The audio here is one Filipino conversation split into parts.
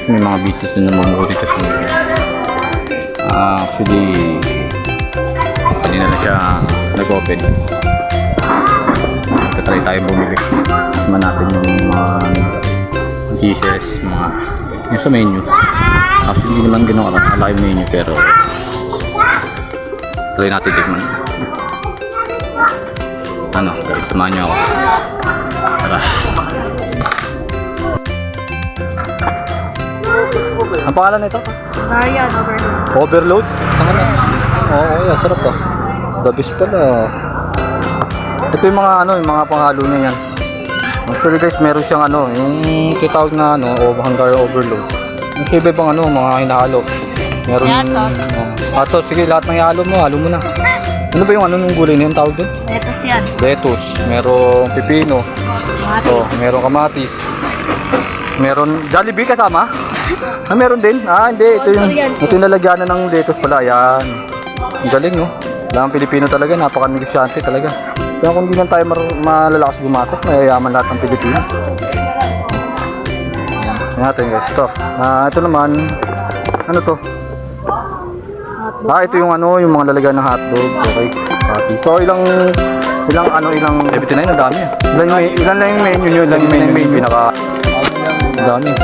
guys, may mga business na naman ulit kasi actually kanina na siya nag-open. Try tayo bumili naman natin yung mga dishes, yung sa menu. Actually hindi naman gano'n alaki yung menu, pero try natin tikman. Guys, samahan nyo ako. Tara. Ang pangalan nito? Marian Overload. Overload? Tama na. Oo, yeah, sarap to. Dabis pala. Ito yung mga yung mga panghalo na yan. Actually guys, meron siyang yung kitawag na Hungary Overload. Yung sa iba pang mga hinahalo. Meron hot sauce. Sige, lahat ng ihalo mo, halo mo na. Ano ba yung nung gulay na yung tawag doon? Lettuce yan. Lettuce, merong pipino. Oh, merong kamatis. Meron Jollibee kasama? Meron din. Hindi, ito yung lalagyanan ng lettuce pala. Yan. Ang galing, no? Lang Pilipino talaga, napaka-negosyante talaga. Kaya kung hindi lang tayo malalakas gumastos, mayayaman lahat ng Pilipinas. Yan natin guys, ito. Ito naman, ano to? Ito yung yung mga lalagyan ng hotdog. Okay. So ilang 79 na dami. Ilan lang yung menu nyo, ilan yung menu pinaka dami.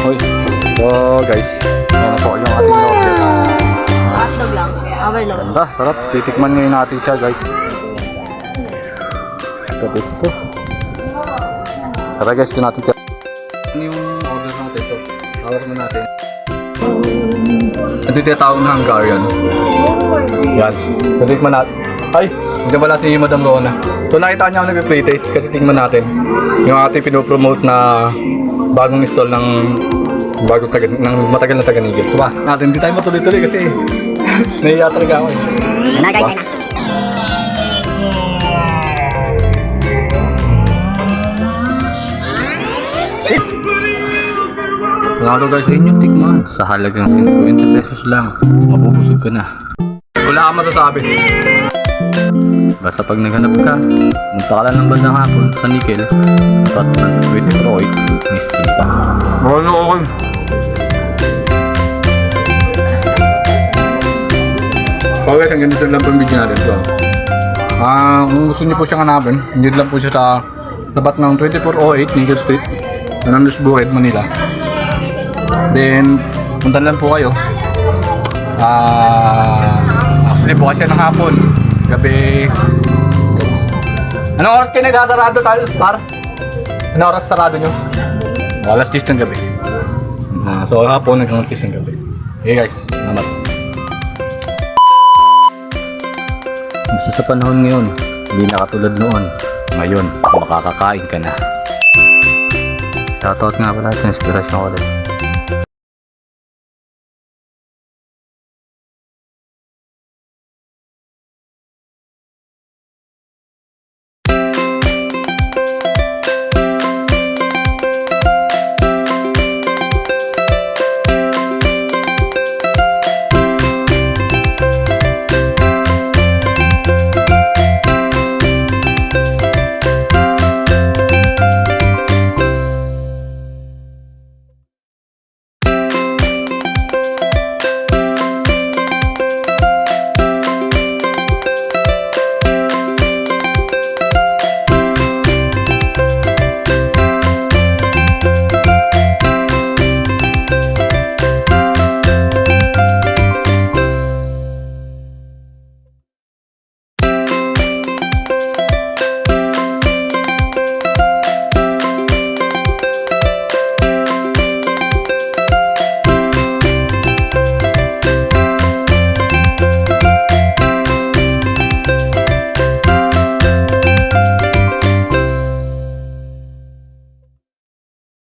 Hoy. So guys, yan po yung ating order. Hotdog lang. Overload. Ganda, sarap. Titikman ngayon natin siya guys. Tapos ito. Tara guys, ito natin siya. Ano yung order natin ito? Tawag na natin. Ito yung tinatawag na Hungarian. Yan. Titikman natin. Ay! Hindi pala si Madam Rona. So nakita niya ako nag-pre-taste kasi tingnan natin yung ating pinopromote na bagong install ng matagal na taga-Nigel. Diba? Natin, hindi tayo matuloy-tuloy kasi nahiya talaga ako eh. Yan na guys, yan na. Lalo guys sa inyo, tikman. Sa halagang 50 pesos lang, mabubusog ka na. Wala ka masasabi. Basta pag naghanap ka, munta ka lang ng bandang hapon sa Nickel at with Detroit, Misty. Okay. So guys, ang ganito lang po yung video natin. So, kung gusto niyo po siyang hanapin, hindi lang po siya sa tapat ng 2408 Nickel Street, Nanandus Bukid, Manila. Then, punta lang po kayo. Actually, bukas siya ng hapon. Gabi. Anong oras kayo nagdadalado, par? Anong oras sarado nyo? Alas 10 ng gabi. So, hapon, alas 10 ng gabi. Okay guys, salamat. Basta sa panahon ngayon, hindi na katulad noon. Ngayon, makakakain ka na. Shoutout nga pala sa inspirasyon ko ulit.